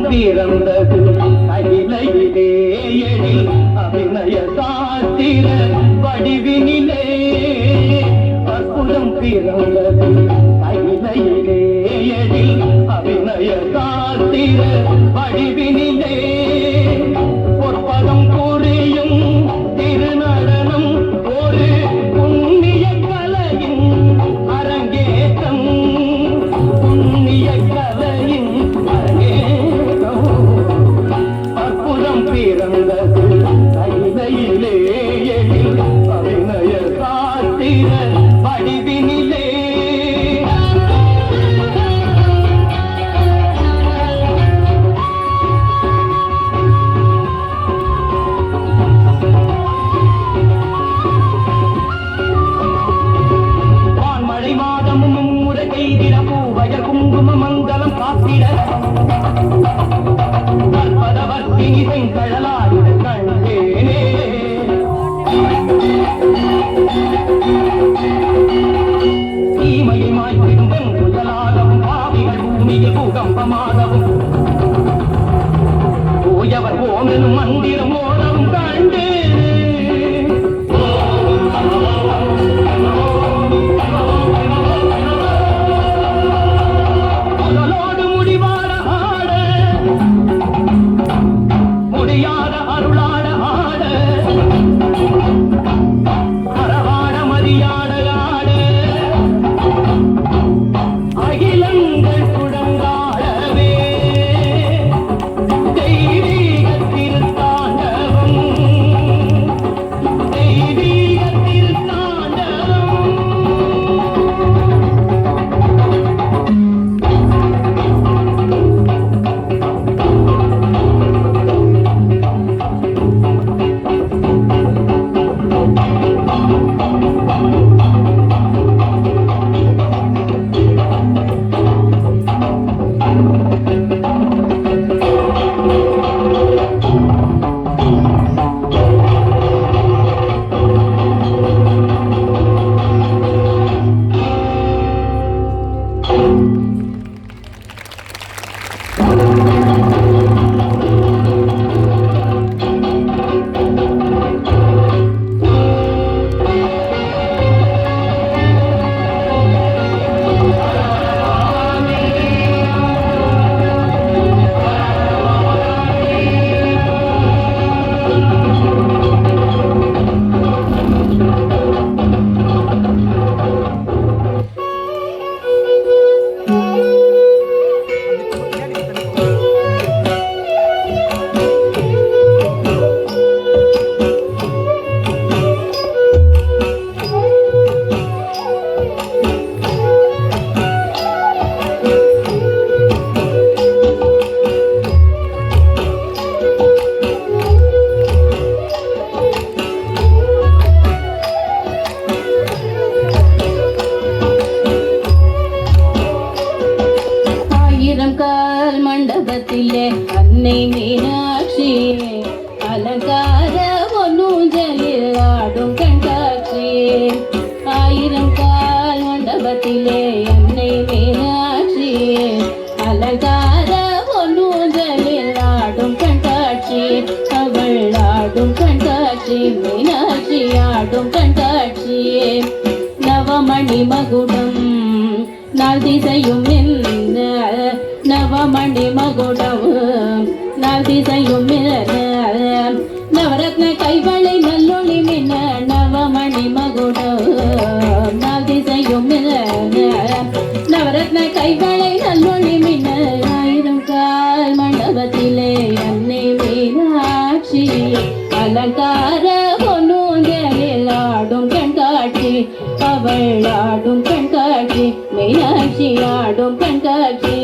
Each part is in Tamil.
பிறந்தது கையிலே எழில் அபிநய சாத்திர வடிவினிலே அற்புதம் பிறந்தது கையிலே எழில் அபிநய சாத்திர வடிவினிலே பொற்பதம் புரியும் திருநடனம் ஒரு புண்ணிய கலையின் அரங்கேற்றம் புண்ணிய கலையின் அரங்கேற்றம் அற்புதம் பிறந்தது கையிலே எழில் அபிநய சாத்திர வடிவினிலே குங்குமமங்கலம் காத்திட பதவர்த்தினி செங்கழலாயிட கண்டேனே தீமையை மாய்த்திடும் வெங்குதலாகவும் பாவிகள் பூமியில் பூகம்பமாகவும் போயவர் ஓமெனும் மந்திரம் ஓரவும் கண்டே அன்னை மீனாட்சி அலங்கார பொன்னூஞ்சலில் ஆடும் கண்காட்சி ஆயிரம் கால் மண்டபத்திலே அன்னை மீனாட்சி அலங்கார பொன்னூஞ்சலில் ஆடும் கண்காட்சி அவள் ஆடும் கண்காட்சி மீனாட்சி ஆடும் கண்காட்சி நவமணி மகுடம் நாள் திசையும் நின்ற நவமணி மகுடம் நாள் திசையும் நவரத்ன கைவளை நல்லொளி மின்ன நவமணி மகுடம் நாள் திசையும் நவரத்ன கைவளை நல்லொளி மின்ன ஆயிரம் கால் மண்டபத்திலே அன்னை மீனாட்சி அலங்கார பொன்னூஞ்சலில் ஆடும் கண்காட்சி அவள் ஆடும் கண்காட்சி மீனாட்சி ஆடும் கண்காட்சி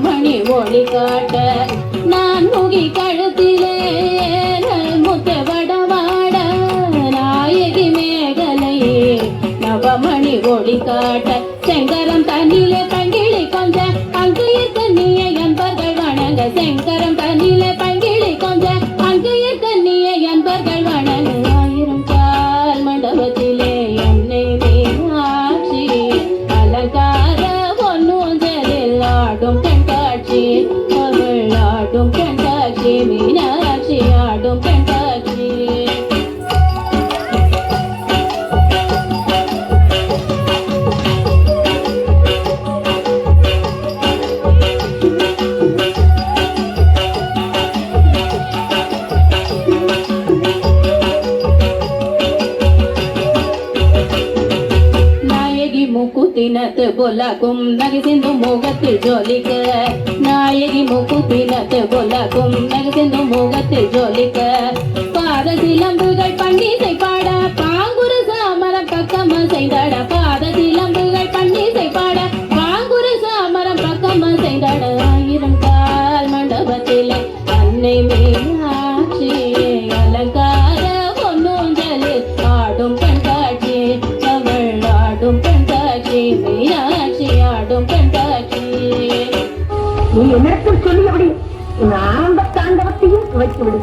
மணி ஒளி காட்ட நான் முகி கழுத்திலே காட்ட செங்கரம் தண்ணிலே பங்கிளி கொஞ்ச அங்கு இருக்க நீயே என்பர்கள் வணங்க செங்கரம் தண்ணிலே பங்கிளி கொஞ்ச அங்கு இருக்க நீயே என்பர்கள் வணங்க ஆயிரம் கால் மண்டபத்திலே என்னை மீனாட்சி அலங்கார பொன்னூஞ்சலில் ஆடும் கண்காட்சி அவள் ஆடும் கண்காட்சி மீனாட்சி ஆடும் கண்காட்சி மூக்குத்தினத்து பொல்லாக்கும் நகை சிந்து முகத்தில் ஜோலிக்க நாயகி மூக்குத்தினத்து பொல்லாக்கும் நகை சிந்து முகத்தில் ஜோலிக்க பாத சிலம்புகள் பண்டிசை பாட பாங்குரு சாமரம் பக்கம் செய்தாட பாத சிலம்புகள் பண்டிசை பாட பாங்குரு சாமரம் பக்கம் செய்தாட ஆயிரம் கால் மண்டபத்திலே அன்னை மீனாட்சி அலங்கார பொன்னூஞ்சலில் ஆடும் கண்காட்சி அவள் ஆடும் கண்காட்சி மீனாட்சி ஆடும் கண்காட்சி நீ என்னிடத்தில் சொல்லியபடி இந்த ஆனந்த தாண்டவத்தையும் வைத்து விடு.